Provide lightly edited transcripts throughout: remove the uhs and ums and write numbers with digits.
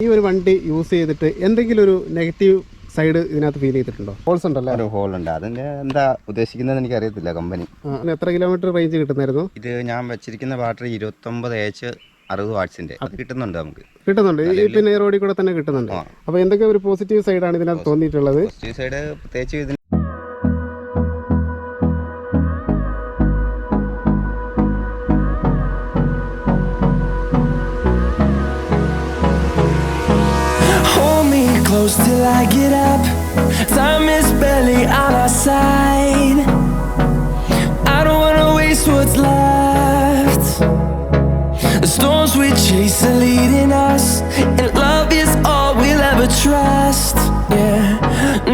ഈ ഒരു വണ്ടി യൂസ് ചെയ്തിട്ട് എന്തെങ്കിലും ഒരു നെഗറ്റീവ് സൈഡ് ഇതിനകത്ത് ഫീൽ ചെയ്തിട്ടുണ്ടോ? ഹോൾസ് ഉണ്ടല്ലോ. ഒരു ഹോൾ ഉണ്ട്. അതിന്റെ എന്താ ഉദ്ദേശിക്കുന്നത് എനിക്ക് അറിയത്തില്ല. കമ്പനി എത്ര കിലോമീറ്റർ റേഞ്ച് കിട്ടുന്നായിരുന്നു? ഇത് ഞാൻ വെച്ചിരിക്കുന്ന ബാറ്ററി 29H 60 വാട്ട്സിന്റെ അത് കിട്ടുന്നുണ്ട്. നമുക്ക് കിട്ടുന്നുണ്ട്. പിന്നെ റോഡിൽ കൂടെ തന്നെ കിട്ടുന്നുണ്ട്. അപ്പൊ എന്തൊക്കെ ഒരു പോസിറ്റീവ് സൈഡാണ് ഇതിനകത്ത് തോന്നിയിട്ടുള്ളത്? പോസിറ്റീവ് സൈഡ് പ്രത്യേകിച്ച് ഇതിന് close till I get up. Time is barely on our side. I don't wanna waste what's left. The storms we chase are leading us, and love is all we'll ever trust. Yeah,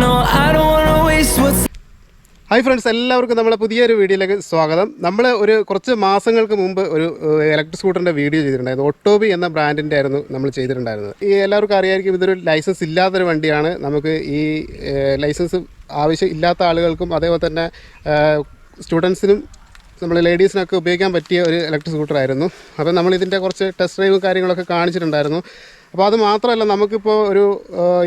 no, I don't wanna waste what's. Hi friends, എല്ലാവർക്കും നമ്മളെ പുതിയൊരു വീഡിയോയിലേക്ക് സ്വാഗതം. നമ്മൾ കുറച്ച് മാസങ്ങൾക്ക് മുമ്പ് ഒരു ഇലക്ട്രിക് സ്കൂട്ടറിൻ്റെ വീഡിയോ ചെയ്തിട്ടുണ്ടായിരുന്നു. ഒട്ടോബി എന്ന ബ്രാൻഡിൻ്റെ ആയിരുന്നു നമ്മൾ ചെയ്തിട്ടുണ്ടായിരുന്നത്. ഈ എല്ലാവർക്കും അറിയായിരിക്കും, ഇതൊരു ലൈസൻസ് ഇല്ലാത്തൊരു വണ്ടിയാണ്. നമുക്ക് ഈ ലൈസൻസ് ആവശ്യം ഇല്ലാത്ത ആളുകൾക്കും അതേപോലെ തന്നെ സ്റ്റുഡൻസിനും നമ്മൾ ലേഡീസിനൊക്കെ ഉപയോഗിക്കാൻ പറ്റിയ ഒരു ഇലക്ട്രിക് സ്കൂട്ടറായിരുന്നു. അപ്പോൾ നമ്മളിതിൻ്റെ കുറച്ച് ടെസ്റ്റ് ഡ്രൈവും കാര്യങ്ങളൊക്കെ കാണിച്ചിട്ടുണ്ടായിരുന്നു. അപ്പോൾ അത് മാത്രമല്ല, നമുക്കിപ്പോൾ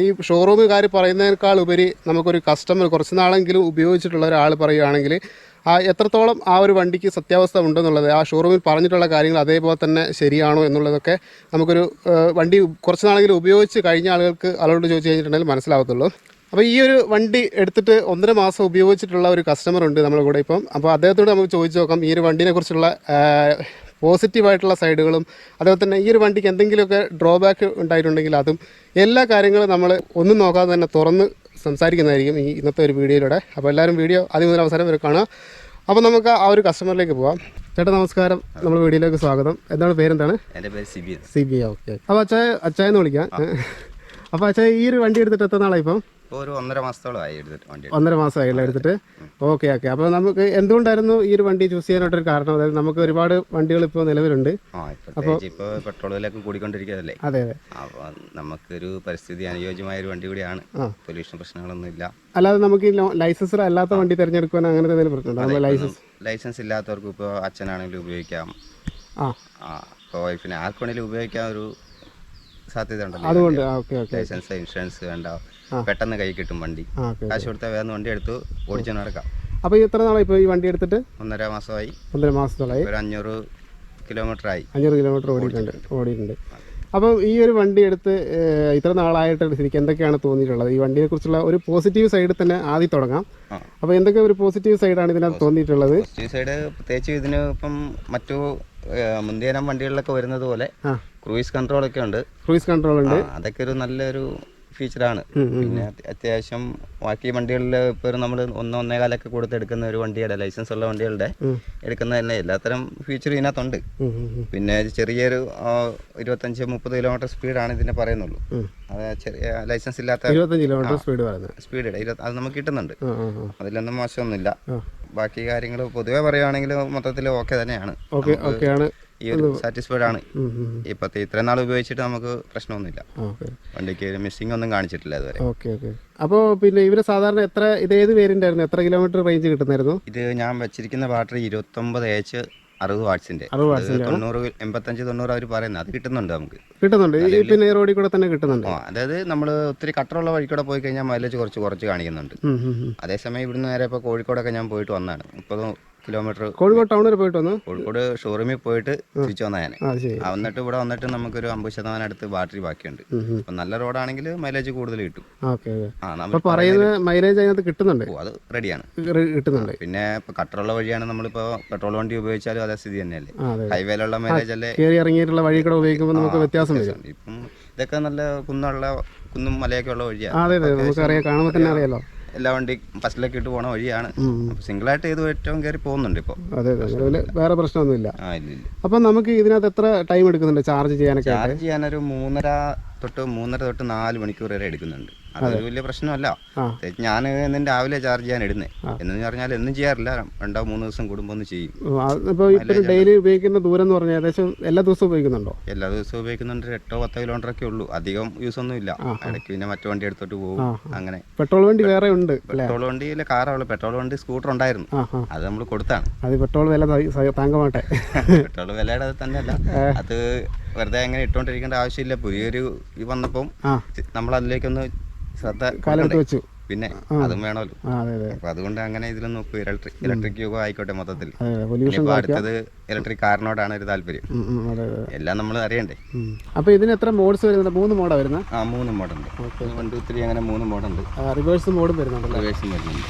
ഈ ഷോറൂമുകാർ പറയുന്നതിനേക്കാൾ ഉപരി നമുക്കൊരു കസ്റ്റമർ കുറച്ച് നാളെങ്കിലും ഉപയോഗിച്ചിട്ടുള്ള ഒരാൾ പറയുകയാണെങ്കിൽ എത്രത്തോളം ആ ഒരു വണ്ടിക്ക് സത്യാവസ്ഥ ഉണ്ടെന്നുള്ളത്, ആ ഷോറൂമിൽ പറഞ്ഞിട്ടുള്ള കാര്യങ്ങൾ അതേപോലെ തന്നെ ശരിയാണോ എന്നുള്ളതൊക്കെ നമുക്കൊരു വണ്ടി കുറച്ച് നാളെങ്കിലും ഉപയോഗിച്ച് കഴിഞ്ഞ ആളുകൾക്ക് അവരോട് ചോദിച്ചു കഴിഞ്ഞിട്ടുണ്ടെങ്കിൽ മനസ്സിലാവത്തുള്ളൂ. അപ്പോൾ ഈ ഒരു വണ്ടി എടുത്തിട്ട് 1.5 മാസം ഉപയോഗിച്ചിട്ടുള്ള ഒരു കസ്റ്റമർ ഉണ്ട് നമ്മുടെ കൂടെ ഇപ്പം. അപ്പോൾ അദ്ദേഹത്തോട് നമുക്ക് ചോദിച്ചു നോക്കാം ഈ ഒരു വണ്ടിനെക്കുറിച്ചുള്ള പോസിറ്റീവായിട്ടുള്ള സൈഡുകളും അതേപോലെ തന്നെ ഈ ഒരു വണ്ടിക്ക് എന്തെങ്കിലുമൊക്കെ ഡ്രോബാക്ക് ഉണ്ടായിട്ടുണ്ടെങ്കിൽ അതും എല്ലാ കാര്യങ്ങളും നമ്മൾ ഒന്നും നോക്കാതെ തന്നെ തുറന്ന് സംസാരിക്കുന്നതായിരിക്കും ഈ ഇന്നത്തെ ഒരു വീഡിയോയിലൂടെ. അപ്പോൾ എല്ലാവരും വീഡിയോ ആദ്യം മുതൽ അവസരം വരെ കാണുക. അപ്പോൾ നമുക്ക് ആ ഒരു കസ്റ്റമറിലേക്ക് പോവാം. ചേട്ടാ നമസ്കാരം, നമ്മൾ വീഡിയോയിലേക്ക് സ്വാഗതം. എന്താണ് പേരെന്താണ്? എൻ്റെ പേര് സിബി. ഓക്കെ. അപ്പോൾ അച്ചായെന്ന് വിളിക്കാം. അപ്പോൾ അച്ചായ ഈ ഒരു വണ്ടി എടുത്തിട്ട് എത്ര നാളായി? ഇപ്പം ഒരു 1.5 മാസത്തോളമായി എടുത്തിട്ട്. 1.5 മാസമായില്ല എടുത്തിട്ട്. ഓക്കെ. അപ്പോൾ നമുക്ക് എന്തുകൊണ്ടായിരുന്നു ഈ ഒരു വണ്ടി ചൂസ് ചെയ്യാനായിട്ടൊരു കാരണം? അതായത് നമുക്ക് ഒരുപാട് വണ്ടികൾ ഇപ്പോൾ നിലവിലുണ്ട്. അപ്പോൾ പെട്രോൾ വിലയൊക്കെ കൂടിക്കൊണ്ടിരിക്കുകയല്ലേ. അതെ. അപ്പോൾ നമുക്കൊരു പരിസ്ഥിതി അനുയോജ്യമായ ഒരു വണ്ടി കൂടിയാണ്. പൊല്യൂഷൻ പ്രശ്നങ്ങളൊന്നും ഇല്ല. അല്ലാതെ നമുക്ക് ലൈസൻസ് അല്ലാത്ത വണ്ടി തിരഞ്ഞെടുക്കാൻ അങ്ങനത്തെ എന്തെങ്കിലും പ്രശ്നമുണ്ടോ? ലൈസൻസ് ഇല്ലാത്തവർക്ക് ഇപ്പോൾ അച്ഛനാണെങ്കിലും ഉപയോഗിക്കാം. ഇപ്പോൾ വൈഫിനെ ആർക്ക് വേണമെങ്കിലും ഉപയോഗിക്കാൻ ഒരു സാധ്യത ഉണ്ടല്ലോ. അതുകൊണ്ട് ലൈസൻസ് ഇൻഷുറൻസ് വേണ്ട, പെട്ടെന്ന് കൈ കിട്ടും വണ്ടി. കാശ് കൊടുത്താൽ വേഗം വണ്ടി എടുത്ത് ഓടിച്ചു നടക്കാം. അപ്പോൾ എത്ര നാളായി ഇപ്പോൾ ഈ വണ്ടി എടുത്തിട്ട്? 1.5 മാസമായി. 1.5 മാസത്തോളമായി. ഒരു 500 കിലോമീറ്റർ ആയി. 500 കിലോമീറ്റർ ഓടിയിട്ടുണ്ട്. അപ്പോൾ ഈ ഒരു വണ്ടി എടുത്ത് ഇത്ര നാളായിട്ട് ശരിക്കും എന്തൊക്കെയാണ് തോന്നിയിട്ടുള്ളത്? ഈ വണ്ടിയെക്കുറിച്ചുള്ള ഒരു പോസിറ്റീവ് സൈഡ് തന്നെ ആദ്യം തുടങ്ങാം. അപ്പോൾ എന്തൊക്കെ ഒരു പോസിറ്റീവ് സൈഡാണ് ഇതിനകത്ത് തോന്നിയിട്ടുള്ളത്? പോസിറ്റീവ് സൈഡ് പ്രത്യേകിച്ച് ഇതിന് ഇപ്പം മറ്റു മുന്തിയ വണ്ടികളിലൊക്കെ വരുന്നത് പോലെ ക്രൂയിസ് കൺട്രോൾ ഒക്കെ ഉണ്ട്. അതൊക്കെ ഒരു നല്ലൊരു ഫീച്ചറാണ്. പിന്നെ അത്യാവശ്യം ബാക്കി വണ്ടികളിൽ ഇപ്പോൾ നമ്മൾ 1.5 കൊടുത്ത് എടുക്കുന്ന ഒരു വണ്ടിയുടെ ലൈസൻസ് ഉള്ള വണ്ടികളുടെ എടുക്കുന്ന തന്നെ എല്ലാത്തരം ഫീച്ചർ ഇതിനകത്തുണ്ട്. പിന്നെ ചെറിയൊരു 25-30 കിലോമീറ്റർ സ്പീഡാണ് ഇതിനെ പറയുന്നുള്ളൂ. അത് ചെറിയ ലൈസൻസ് ഇല്ലാത്ത 25 കിലോമീറ്റർ സ്പീഡ് അത് നമുക്ക് കിട്ടുന്നുണ്ട്. അതിലൊന്നും മോശമൊന്നുമില്ല. ബാക്കി കാര്യങ്ങൾ പൊതുവെ പറയുകയാണെങ്കിൽ മൊത്തത്തിൽ ഓക്കെ തന്നെയാണ്. ഈ ഒരു സാറ്റിസ്ഫൈഡ് ആണ്. ഇപ്പോഴത്തെ ഇത്രയും നാൾ ഉപയോഗിച്ചിട്ട് നമുക്ക് പ്രശ്നമൊന്നുമില്ല. വണ്ടിക്ക് മിസ്സിംഗ് ഒന്നും കാണിച്ചിട്ടില്ല ഇതുവരെ. അപ്പോൾ പിന്നെ ഇവര് സാധാരണ ഏത് വേരിയന്റ് ആയിരുന്നു? എത്ര കിലോമീറ്റർ റേഞ്ച് കിട്ടുന്നായിരുന്നു? ഇത് ഞാൻ വെച്ചിരിക്കുന്ന ബാറ്ററി 29H 60 വാട്ട്സിന്റെ 85-90 അവർ പറയുന്നത് അത് കിട്ടുന്നുണ്ട്. നമുക്ക് പിന്നെ റോഡിൽ കൂടെ തന്നെ കിട്ടുന്നുണ്ട്. അതായത് നമ്മൾ ഒത്തിരി കട്ടറുള്ള വഴി കൂടെ പോയി കഴിഞ്ഞാൽ മൈലേജ് കുറച്ച് കാണിക്കുന്നുണ്ട്. അതേസമയം ഇവിടുന്ന് നേരെ ഇപ്പോൾ കോഴിക്കോടൊക്കെ ഞാൻ പോയിട്ട് വന്നതാണ്. 30 കിലോമീറ്റർ കോഴിക്കോട് ടൗണിൽ പോയിട്ട് വന്നു. കോഴിക്കോട് ഷോറൂമിൽ പോയിട്ട് തിരിച്ചു വന്ന ഞാൻ. എന്നിട്ട് ഇവിടെ വന്നിട്ട് നമുക്കൊരു 50% അടുത്ത് ബാറ്ററി ബാക്കിയുണ്ട്. അപ്പൊ നല്ല റോഡാണെങ്കിൽ മൈലേജ് കൂടുതൽ കിട്ടും. മൈലേജ് അതിനകത്ത് കിട്ടുന്നുണ്ട്. അത് റെഡിയാണ്, കിട്ടുന്നുണ്ട്. പിന്നെ ഇപ്പൊ കട്ടറുള്ള വഴിയാണ് നമ്മളിപ്പോ പെട്രോൾ വണ്ടി ഉപയോഗിച്ചാലും അതേ സ്ഥിതി തന്നെയല്ലേ. ഹൈവേയിലുള്ള മൈലേജ് അല്ലേ. ഇറങ്ങിയിട്ടുള്ള വഴി കൂടെ ഉപയോഗിക്കുമ്പോൾ നമുക്ക് വ്യത്യാസം വരും. ഇപ്പം ഇതൊക്കെ നല്ല കുന്നും മലയൊക്കെ ഉള്ള വഴിയാണ്. നമുക്കറിയാം, കാണുമ്പോൾ തന്നെ അറിയാലോ. എല്ലാ വണ്ടി ബസ്സിലൊക്കെ ഇട്ട് പോണ വഴിയാണ്. സിംഗിളായിട്ട് ഇത് ഏറ്റവും കയറി പോകുന്നുണ്ട് ഇപ്പോൾ. അതെ, വേറെ പ്രശ്നമൊന്നുമില്ല. അപ്പൊ നമുക്ക് ഇതിനകത്ത് എത്ര ടൈം എടുക്കുന്നുണ്ട് ചാർജ് ചെയ്യാനൊക്കെ? ചാർജ് ചെയ്യാനൊരു 3.5 തൊട്ട് 4 മണിക്കൂർ വരെ എടുക്കുന്നുണ്ട്. അതൊരു വലിയ പ്രശ്നമല്ല. ഞാൻ എന്നും രാവിലെ ചാർജ് ചെയ്യാൻ ഇടുന്നത്. എന്ന് പറഞ്ഞാൽ എന്നും ചെയ്യാറില്ല, 2-3 ദിവസം കൂടുമ്പോൾ ഒന്ന് ചെയ്യും. ഡെയിലി ഉപയോഗിക്കുന്ന ദൂരം എന്ന് പറഞ്ഞാൽ ഏകദേശം എല്ലാ ദിവസവും ഉപയോഗിക്കുന്നുണ്ടോ? എല്ലാ ദിവസവും ഉപയോഗിക്കുന്നുണ്ട്. 8-10 കിലോമീറ്റർ ഒക്കെ ഉള്ളൂ. അധികം യൂസ് ഒന്നും ഇല്ല. ഇടയ്ക്ക് പിന്നെ മറ്റു വണ്ടി എടുത്തോട്ട് പോകും. അങ്ങനെ പെട്രോൾ വണ്ടി വേറെ ഉണ്ട്. പെട്രോൾ വണ്ടിയിലെ കാറുള്ളൂ. പെട്രോൾ വണ്ടി സ്കൂട്ടർ ഉണ്ടായിരുന്നു, അത് നമ്മൾ കൊടുത്താണ്. അത് പെട്രോൾ വില താങ്ങമാട്ടെ. പെട്രോൾ വിലയുടെ തന്നെയല്ല, അത് വെറുതെ അങ്ങനെ ഇട്ടുകൊണ്ടിരിക്കേണ്ട ആവശ്യമില്ല. പുതിയൊരു ഇത് വന്നപ്പം നമ്മൾ അതിലേക്കൊന്ന് ശ്രദ്ധ കാലെടുത്ത് വെച്ചു. പിന്നെ അതും വേണമല്ലോ. അപ്പൊ അതുകൊണ്ട് അങ്ങനെ ഇതിലും നോക്കൂ. ഇലക്ട്രിക് യുഗം ആയിക്കോട്ടെ മൊത്തത്തിൽ. ഇപ്പൊ അടുത്തത് ഇലക്ട്രിക് കാറിനോടാണ് ഒരു താല്പര്യം. എല്ലാം നമ്മൾ അറിയണ്ടേ. അപ്പൊ ഇതിന് എത്ര മോഡ്സ് വരുന്നുണ്ട്? 3 മോഡാ വരുന്നത്? 3 മോഡുണ്ട്. 1, 2, 3 അങ്ങനെ 3 മോഡുണ്ട്. റിവേഴ്സ് മോഡും വരുന്നുണ്ട്. റിവേഴ്സും വരുന്നുണ്ട്.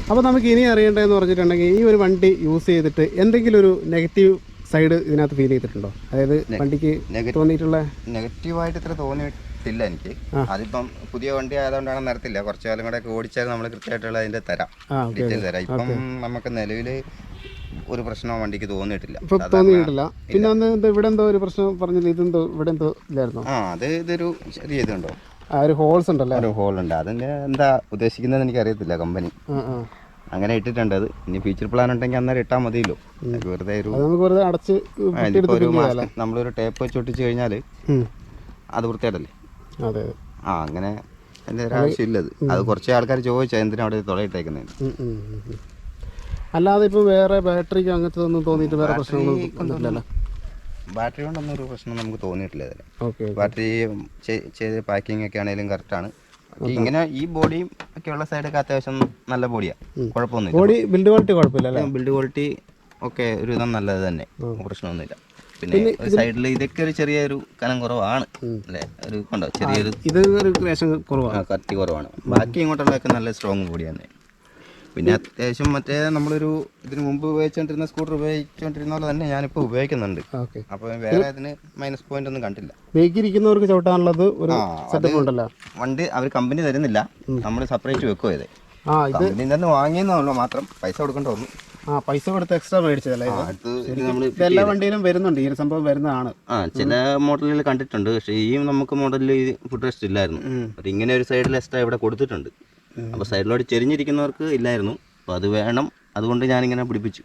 അപ്പോൾ നമുക്ക് ഇനി അറിയേണ്ടതെന്ന് പറഞ്ഞിട്ടുണ്ടെങ്കിൽ ഈ ഒരു വണ്ടി യൂസ് ചെയ്തിട്ട് എന്തെങ്കിലും ഒരു നെഗറ്റീവ് സൈഡ് ഇതിനകത്ത് ഫീൽ ചെയ്തിട്ടുണ്ടോ? അതായത് വണ്ടിക്ക് തോന്നിയിട്ടുള്ള നെഗറ്റീവായിട്ട് ഇത്ര തോന്നിയിട്ടില്ല എനിക്ക്. അതിപ്പം പുതിയ വണ്ടി ആയതുകൊണ്ടാണ് നടത്തില്ല. കുറച്ചു കാലം കൂടെ ഓടിച്ചാൽ നമ്മൾ കൃത്യമായിട്ടുള്ള അതിന്റെ ഡീറ്റെയിൽ തരാം. ഇപ്പം നമുക്ക് നിലവിൽ ഒരു പ്രശ്നവും വണ്ടിക്ക് തോന്നിയിട്ടില്ല. പിന്നെ അന്ന് ഇവിടെ എന്തോ ഒരു പ്രശ്നം പറഞ്ഞില്ല, ഇതെന്തോ ഇവിടെ എന്തോ ഇല്ലായിരുന്നു? അത് ഇതൊരു ചെറിയ ഇതുണ്ടോ, ഒരു ഹോൾസ് ഉണ്ടല്ലോ. ഒരു ഹോൾ ഉണ്ട്. അതിന്റെ എന്താ ഉദ്ദേശിക്കുന്നത് എനിക്ക് അറിയത്തില്ല. കമ്പനി അങ്ങനെ ഇട്ടിട്ടുണ്ട്. അത് ഇനി ഫ്യൂച്ചർ പ്ലാൻ ഉണ്ടെങ്കിൽ അന്നേരം ഇട്ടാൽ മതിയല്ലോ. വെറുതെ അടച്ച് ഒരു മാസം നമ്മളൊരു ടേപ്പ് വെച്ച് ഒട്ടിച്ച് കഴിഞ്ഞാൽ അത് വൃത്തിയായിട്ടല്ലേ. അതെ. അങ്ങനെ അതിന്റെ ഒരു ആവശ്യമില്ലത്. അത് കുറച്ച് ആൾക്കാർ ചോദിച്ചാൽ എന്തിനാ അവിടെ തുളയിട്ടേക്കുന്നത്. അല്ലാതെ ഇപ്പൊ വേറെ ബാറ്ററിക്ക് അങ്ങനത്തെ ഒന്നും തോന്നിയിട്ട് വേറെ പ്രശ്നങ്ങളൊന്നും ബാറ്ററി കൊണ്ടൊന്നും ഒരു പ്രശ്നം നമുക്ക് തോന്നിയിട്ടില്ല ഇതിൽ. ബാറ്ററി ചെയ്ത് പാക്കിംഗ് ഒക്കെ ആണെങ്കിലും കറക്റ്റാണ്. ഇങ്ങനെ ഈ ബോഡിയും ഒക്കെ ഉള്ള സൈഡൊക്കെ അത്യാവശ്യം നല്ല ബോഡിയാണ്, കുഴപ്പമൊന്നുമില്ല. ബിൽഡ് ക്വാളിറ്റി കുഴപ്പമില്ല. ബിൽഡ് ക്വാളിറ്റി ഒക്കെ ഒരു വിധം നല്ലത് തന്നെ, പ്രശ്നമൊന്നുമില്ല. പിന്നെ സൈഡിൽ ഇതൊക്കെ ഒരു ചെറിയൊരു കനം കുറവാണ് അല്ലേ, ഒരു കണ്ടോ ചെറിയൊരു കട്ടി കുറവാണ്. ബാക്കി ഇങ്ങോട്ടുള്ളതൊക്കെ നല്ല സ്ട്രോങ് ബോഡിയാണ്. പിന്നെ അത്യാവശ്യം മറ്റേ നമ്മളൊരു ഇതിന് മുമ്പ് ഉപയോഗിച്ചുകൊണ്ടിരുന്ന സ്കൂട്ടർ ഉപയോഗിച്ചുകൊണ്ടിരുന്ന പോലെ തന്നെ ഞാനിപ്പോൾ ഉപയോഗിക്കുന്നുണ്ട്. അപ്പോൾ വേറെ അതിന് മൈനസ് പോയിന്റ് ഒന്നും കണ്ടില്ല. ബൈക്കിരിക്കുന്നവർക്ക് ചവിട്ടാനുള്ളത് ഒരു സെറ്റപ്പ് ഉണ്ടല്ലോ. വണ്ടി അവർ കമ്പനി തരുന്നില്ല, നമ്മൾ സെപ്പറേറ്റ് വെക്കുക. ഇത് കമ്പനിയിൽ നിന്ന് വാങ്ങിയെന്നുള്ളൂ, മാത്രം പൈസ കൊടുക്കേണ്ട വന്നു. പൈസ കൊടുത്ത് എക്സ്ട്രാ മേടിച്ചതല്ലേ? എല്ലാ വണ്ടിയിലും വരുന്നുണ്ട് ഈ സംഭവം വരുന്നതാണ്. ചില മോഡലുകൾ കണ്ടിട്ടുണ്ട്, പക്ഷേ ഈ നമുക്ക് മോഡലിൽ ഫുഡ് റെസ്റ്റ് ഇല്ലായിരുന്നു. ഇങ്ങനെ ഒരു സൈഡിൽ എക്സ്ട്രാ ഇവിടെ കൊടുത്തിട്ടുണ്ട്. അപ്പോൾ സൈഡിലോട്ട് ചെരിഞ്ഞിരിക്കുന്നവർക്ക് ഇല്ലായിരുന്നു. അപ്പോൾ അത് വേണം, അതുകൊണ്ട് ഞാനിങ്ങനെ പിടിപ്പിച്ചു.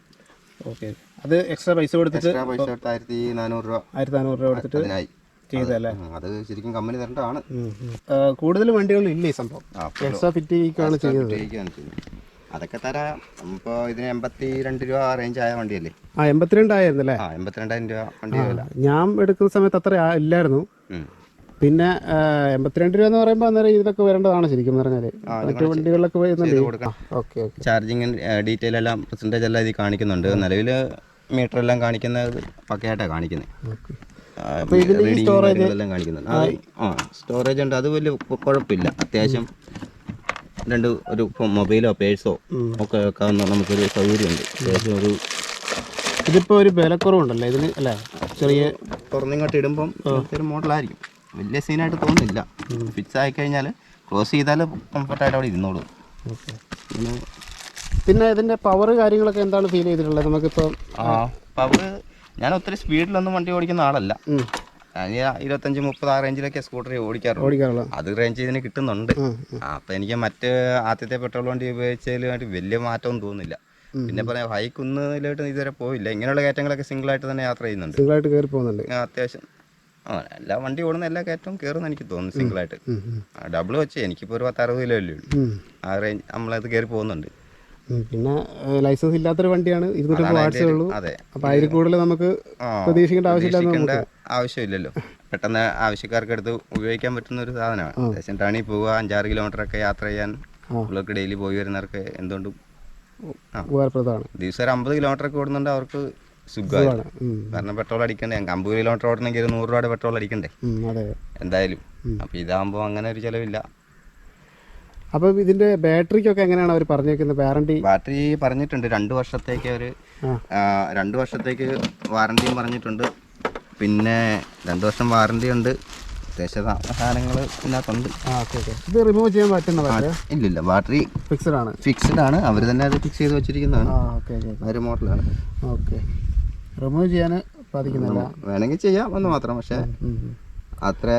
അത് എക്സ്ട്രാ പൈസ കൊടുത്തിട്ട് 1400 രൂപ 1400 രൂപ കൊടുത്തിട്ട് ചെയ്തല്ലേ? അത് ശരിക്കും കമ്പനി തരേണ്ടതാണ്. കൂടുതൽ വണ്ടികളില്ല ഈ സംഭവം, എക്സ്ട്രാ ഫിറ്റ് ചെയ്യിക്കുകയാണ് ചെയ്യുന്നത്. അതൊക്കെ തരാം. ഇപ്പോൾ ഇതിന് 82 രൂപ റേഞ്ച് ആയ വണ്ടിയല്ലേ? 82 ആയിരുന്നല്ലേ? 82,000 രൂപ വണ്ടി. ഞാൻ എടുക്കുന്ന സമയത്ത് അത്ര ഇല്ലായിരുന്നു. പിന്നെ 82 രൂപ എന്ന് പറയുമ്പോൾ അന്നേരം ഇതൊക്കെ വരേണ്ടതാണ് ശരിക്കും പറഞ്ഞാൽ. മറ്റു വണ്ടികളിലൊക്കെ വരുന്നുണ്ട്. ചാർജിങ് ഡീറ്റെയിൽ എല്ലാം പെർസെൻറ്റേജ് എല്ലാം ഇത് കാണിക്കുന്നുണ്ട്. നിലവിൽ മീറ്റർ എല്ലാം കാണിക്കുന്നത് പക്കയായിട്ടാണ് കാണിക്കുന്നത്. എല്ലാം കാണിക്കുന്നുണ്ട്. സ്റ്റോറേജ് ഉണ്ട്, അത് വലിയ കുഴപ്പമില്ല. അത്യാവശ്യം ഒരു മൊബൈലോ പേഴ്സോ ഒക്കെ വെക്കാവുന്ന നമുക്കൊരു സൗകര്യമുണ്ട്. അത്യാവശ്യം ഇതിപ്പോൾ ഒരു വിലക്കുറവുണ്ടല്ലോ ഇതിന് അല്ലേ? ചെറിയ തുറന്നിങ്ങോട്ട് ഇടുമ്പം ഒരു മോഡലായിരിക്കും, വലിയ സീനായിട്ട് തോന്നുന്നില്ല. ഫിക്സ് ആയിക്കഴിഞ്ഞാൽ ക്ലോസ് ചെയ്താൽ കംഫർട്ടായിട്ട് അവിടെ ഇരുന്നോളൂ. പിന്നെ ഇതിൻ്റെ പവർ കാര്യങ്ങളൊക്കെ എന്താണ് ഫീൽ ചെയ്തിട്ടുള്ളത് നമുക്കിപ്പോൾ? പവർ ഞാൻ ഒത്തിരി സ്പീഡിലൊന്നും വണ്ടി ഓടിക്കുന്ന ആളല്ല. ഞാൻ 25-30 ആ റേഞ്ചിലൊക്കെ സ്കൂട്ടർ ഓടിക്കാറുള്ളൂ. അത് റേഞ്ച് ഇതിന് കിട്ടുന്നുണ്ട്. അപ്പം എനിക്ക് മറ്റ് ആദ്യത്തെ പെട്രോൾ വണ്ടി ഉപയോഗിച്ചതിലുമായിട്ട് വലിയ മാറ്റമൊന്നും തോന്നുന്നില്ല. പിന്നെ പറയാം, ഹൈക്കുന്നിലോട്ട് ഇതുവരെ പോയില്ല. ഇങ്ങനെയുള്ള കയറ്റങ്ങളൊക്കെ സിംഗിളായിട്ട് തന്നെ യാത്ര ചെയ്യുന്നുണ്ട്. സിംഗിളായിട്ട് കയറി പോകുന്നുണ്ട് അത്യാവശ്യം. എല്ലാ വണ്ടി ഓടുന്ന എല്ലാ കയറ്റവും കയറുമെന്ന് എനിക്ക് തോന്നുന്നു സിംഗിളായിട്ട്. ഡബിൾ വെച്ച് എനിക്കിപ്പോൾ ഒരു 10-60 കിലോ അല്ലേ ഉള്ളൂ. ആ റേഞ്ച് നമ്മളത് കയറി പോകുന്നുണ്ട്. പിന്നെ ലൈസൻസ് ഇല്ലാത്തൊരു വണ്ടിയാണ്, 250 വാട്ട്സേ ഉള്ളൂ. അപ്പോൾ അതിൽ കൂടുതൽ നമുക്ക് പ്രതീക്ഷിക്കേണ്ട ആവശ്യമില്ലല്ലോ. പെട്ടെന്ന് ആവശ്യക്കാർക്ക് എടുത്ത് ഉപയോഗിക്കാൻ പറ്റുന്ന ഒരു സാധനമാണ്. അത്യാവശ്യം ടണിൽ പോവുക, 5-6 കിലോമീറ്ററൊക്കെ യാത്ര ചെയ്യാൻ ഉള്ളവർക്ക് ഡെയിലി പോയി വരുന്നവർക്ക് എന്തുകൊണ്ടും ഉപകാരപ്രദമാണ്. ദിവസം ഒരു 50 കിലോമീറ്ററൊക്കെ ഓടുന്നുണ്ട്, അവർക്ക് സുഖമാണ്. കാരണം പെട്രോൾ അടിക്കണ്ടേ, 50 കിലോമീറ്റർ ഓടണമെങ്കിൽ 100 രൂപയുടെ പെട്രോൾ അടിക്കണ്ടേ എന്തായാലും. അപ്പോൾ ഇതാകുമ്പോൾ അങ്ങനെ ഒരു ചിലവില്ല. അപ്പോൾ ഇതിൻ്റെ ബാറ്ററിക്കൊക്കെ എങ്ങനെയാണ് അവർ പറഞ്ഞേക്കുന്നത്? ബാറ്ററി പറഞ്ഞിട്ടുണ്ട് 2 വർഷത്തേക്ക്. ഒരു 2 വർഷത്തേക്ക് വാറണ്ടിയും പറഞ്ഞിട്ടുണ്ട്. പിന്നെ 2 വർഷം വാറണ്ടി ഉണ്ട്. അത്യാവശ്യം സാധനങ്ങൾ ഇതിനകത്തുണ്ട്. ഇത് റിമൂവ് ചെയ്യാൻ പറ്റുന്ന? ഇല്ലില്ല, ബാറ്ററി ഫിക്സ്ഡ് ആണ്. അവർ തന്നെ അത് ഫിക്സ് ചെയ്ത് വെച്ചിരിക്കുന്നതാണ്. ഒരു മോഡലാണ്. റിമൂവ് ചെയ്യാൻ സാധിക്കുന്നില്ല. വേണമെങ്കിൽ ചെയ്യാം എന്ന് മാത്രം. പക്ഷേ അത്ര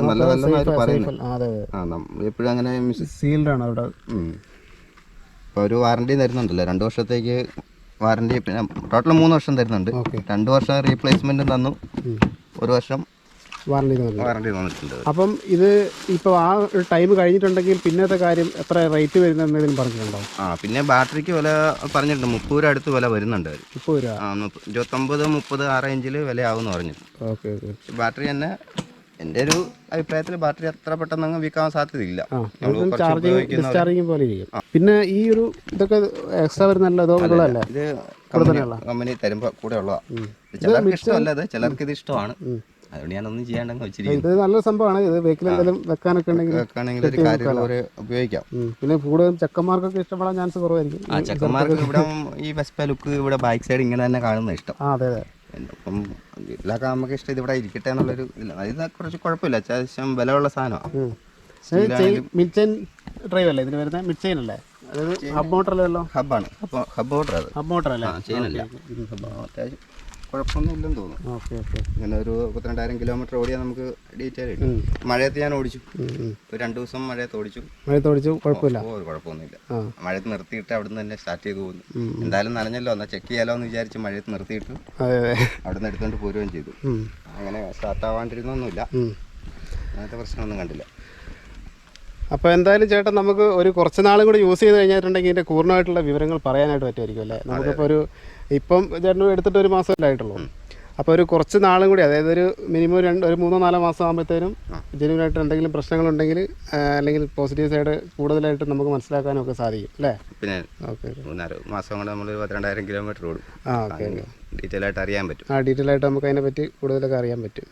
നല്ലതല്ലെന്ന് പറയുന്നത്. എപ്പോഴും അങ്ങനെ സീൽഡ് ആണ് അവിടെ. ഇപ്പോൾ ഒരു വാറണ്ടി തരുന്നുണ്ടല്ലോ, 2 വർഷത്തേക്ക് വാറണ്ടി. പിന്നെ ടോട്ടൽ 3 വർഷം തരുന്നുണ്ട്. 2 വർഷം റീപ്ലേസ്മെൻറ്റും തന്നു, 1 വർഷം വാറണ്ടി തന്നിട്ടുണ്ട്. അപ്പം ഇത് ഇപ്പോൾ ആ ഒരു ടൈം കഴിഞ്ഞിട്ടുണ്ടെങ്കിൽ പിന്നത്തെ കാര്യം എത്ര റേറ്റ് വരുന്നതെന്നതിനും പറഞ്ഞിട്ടുണ്ടോ? പിന്നെ ബാറ്ററിക്ക് വില പറഞ്ഞിട്ടുണ്ട്, 30 രൂപ അടുത്ത് വില വരുന്നുണ്ട്. 30 രൂപ, 29-30 ആ റേഞ്ചിൽ വിലയാവുമെന്ന് പറഞ്ഞു. Okay okay. ബാറ്ററി തന്നെ എൻ്റെ ഒരു അഭിപ്രായത്തിൽ ബാറ്ററി അത്ര പെട്ടെന്ന് അങ്ങ് വീക്കാവാൻ സാധ്യതയില്ല. ഡിസ്ചാർജിങ് പോലെ ഇരിക്കും. പിന്നെ ഈ ഒരു ഇതൊക്കെ എക്സ്ട്രാ വരുന്നല്ലോ, അതോ ഉള്ളതല്ലേ? ഇത് കമ്പനി തരുമ്പോൾ കൂടെ ഉള്ളതാണ്. ചിലർക്ക് ഇഷ്ടമല്ല, അത് ചിലർക്ക് ഇത് ഇഷ്ടമാണ്. അതുകൊണ്ട് ഞാനൊന്നും ചെയ്യാണ്ടെങ്കിൽ വെച്ചിരിക്കും. ഇത് നല്ലൊരു സംഭവമാണ്. ഇത് വെഹിക്കിൽ എന്തെങ്കിലും വെക്കാനൊക്കെ വെക്കുകയാണെങ്കിൽ ഒരു കാര്യം ഉപയോഗിക്കാം. പിന്നെ കൂടുതലും ചെക്കന്മാർക്കൊക്കെ ഇഷ്ടപ്പെടാൻ ചാൻസ് കുറവായിരിക്കും. ചെക്കന്മാർക്ക് ഇവിടെ ഈ വെസ്പ ലുക്ക് ഇവിടെ ബാക്ക് സൈഡ് ഇങ്ങനെ തന്നെ കാണുന്നത് ഇഷ്ടം. അതെ അതെ. അപ്പം വീട്ടിലൊക്കെ നമുക്ക് ഇഷ്ടം ഇത് ഇവിടെ ഇരിക്കട്ടെ എന്നുള്ളൊരു ഇതില്ല. ഇത് കുറച്ച് കുഴപ്പമില്ല, അത്യാവശ്യം വിലയുള്ള സാധനമാണ്. മിഡ് ചെയിൻ ഡ്രൈവ് അല്ലേ ഇതിന് വരുന്നത്? മിഡ് ചെയിൻ അല്ലേ? അതായത് ഹബ് മോട്ടറല്ലോ? ഹബ്ബാണ്. അപ്പോൾ ഹബ് മോട്ടർ, അത് ഹബ് മോട്ടർ അല്ലേ? ചെയിനല്ല. അത്യാവശ്യം കുഴപ്പമൊന്നും ഇല്ലെന്ന് തോന്നുന്നു. Okay okay. ഇങ്ങനെ ഒരു 32,000 കിലോമീറ്റർ ഓടിയാൽ നമുക്ക് ഡീറ്റെയിൽ കിട്ടും. മഴയത്ത് ഞാൻ ഓടിച്ചു, ഒരു 2 ദിവസം മഴയത്ത് ഓടിച്ചു. കുഴപ്പമില്ല, ഒരു കുഴപ്പമൊന്നുമില്ല. മഴയത്ത് നിർത്തിയിട്ട് അവിടെ നിന്ന് തന്നെ സ്റ്റാർട്ട് ചെയ്ത് പോകുന്നു. എന്തായാലും നനഞ്ഞല്ലോ, എന്നാൽ ചെക്ക് ചെയ്യാലോ എന്ന് വിചാരിച്ച് മഴയത്ത് നിർത്തിയിട്ട് അവിടെ നിന്ന് എടുത്തുകൊണ്ട് പോരുകയും ചെയ്തു. അങ്ങനെ സ്റ്റാർട്ട് ആവാണ്ടിരുന്നൊന്നുമില്ല, അങ്ങനത്തെ പ്രശ്നമൊന്നും കണ്ടില്ല. അപ്പോൾ എന്തായാലും ചേട്ടൻ നമുക്ക് ഒരു കുറച്ച് നാളും കൂടി യൂസ് ചെയ്ത് കഴിഞ്ഞിട്ടുണ്ടെങ്കിൽ ഇതിൻ്റെ പൂർണ്ണമായിട്ടുള്ള വിവരങ്ങൾ പറയാനായിട്ട് പറ്റുമായിരിക്കും അല്ലേ? നമുക്കിപ്പോൾ ഇപ്പം ചേട്ടൻ എടുത്തിട്ട് 1 മാസമല്ലേ ആയിട്ടുള്ളൂ. അപ്പോൾ ഒരു കുറച്ച് നാളും കൂടി, അതായത് ഒരു മിനിമം ഒരു 3-4 മാസം ആകുമ്പോഴത്തേനും ജെന്യൂനായിട്ട് എന്തെങ്കിലും പ്രശ്നങ്ങളുണ്ടെങ്കിൽ അല്ലെങ്കിൽ പോസിറ്റീവ് സൈഡ് കൂടുതലായിട്ട് നമുക്ക് മനസ്സിലാക്കാനും ഒക്കെ സാധിക്കും അല്ലേ? പിന്നെ ഓക്കെ, 3 മാസം കൊണ്ട് നമ്മൾ 12,000 കിലോമീറ്റർ ഓടും. ഓക്കെ, ഡീറ്റെയിൽ ആയിട്ട് അറിയാൻ പറ്റും. ഡീറ്റെയിൽ ആയിട്ട് നമുക്ക് അതിനെപ്പറ്റി കൂടുതലൊക്കെ അറിയാൻ പറ്റും.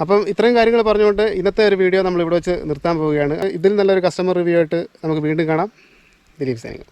അപ്പം ഇത്രയും കാര്യങ്ങൾ പറഞ്ഞുകൊണ്ട് ഇന്നത്തെ ഒരു വീഡിയോ നമ്മൾ ഇവിടെ വെച്ച് നിർത്താൻ പോവുകയാണ്. ഇതിൽ നല്ലൊരു കസ്റ്റമർ റിവ്യൂ ആയിട്ട് നമുക്ക് വീണ്ടും കാണാം. ദിലീപ് സൈനിങ്.